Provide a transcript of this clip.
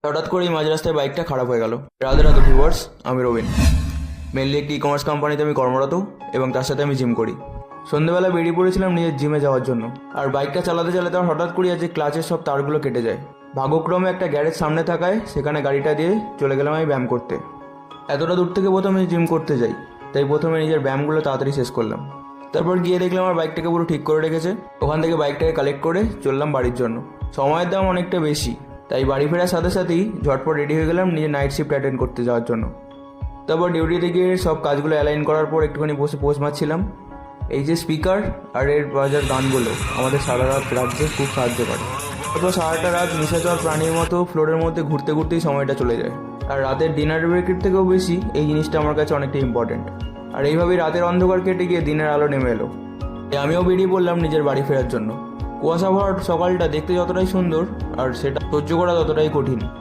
হঠাৎ করেই মাঝ রাস্তায় বাইকটা খারাপ হয়ে গেল। রাধে রাধে ভিউয়ার্স, আমি রবিন। মেনলি একটি কমার্স কোম্পানিতে আমি কর্মরত এবং তার সাথে আমি জিম করি। সন্ধ্যেবেলা বেরিয়ে পড়েছিলাম নিজের জিমে যাওয়ার জন্য। আর বাইকটা চালাতে চালাতে আমার হঠাৎ করেই যে ক্লাচের সব তারগুলো কেটে যায়। ভাগ্যক্রমে একটা গ্যারেজ সামনে থাকায় সেখানে গাড়িটা দিয়ে চলে গেলাম আমি ব্যায়াম করতে। এতটা দূর থেকে প্রথমে জিম করতে যাই, তাই প্রথমে নিজের ব্যায়ামগুলো তাড়াতাড়ি শেষ করলাম। তারপর গিয়ে দেখলাম আমার বাইকটাকে পুরো ঠিক করে রেখেছে। ওখান থেকে বাইকটাকে কালেক্ট করে চললাম বাড়ির জন্য। সময়ের দাম অনেকটা বেশি, তাই বাড়ি ফেরার সাথে সাথেই ঝটপট রেডি হয়ে গেলাম নিজের নাইট শিফট অ্যাটেন্ড করতে যাওয়ার জন্য। তারপর ডিউটিতে গিয়ে সব কাজগুলো অ্যালাইন করার পর একটুখানি বসে পোজ মারছিলাম। এই যে স্পিকার আর এর বাজার গানগুলো আমাদের সারা রাত রাজ্যে খুব সাহায্য করে। তারপর সারাটা রাত নিশাচর প্রাণীর মতো ফ্লোরের মধ্যে ঘুরতে ঘুরতেই সময়টা চলে যায়। আর রাতের ডিনার ব্রেকের থেকেও বেশি এই জিনিসটা আমার কাছে অনেকটা ইম্পর্টেন্ট। আর এইভাবেই রাতের অন্ধকার কেটে গিয়ে দিনের আলো নেমে এলো। আমিও বেরিয়ে পড়লাম নিজের বাড়ি ফেরার জন্য। কুয়াশা ভরা সকালটা দেখতে যতটাই সুন্দর, আর সেটা সহ্য করা ততটাই কঠিন।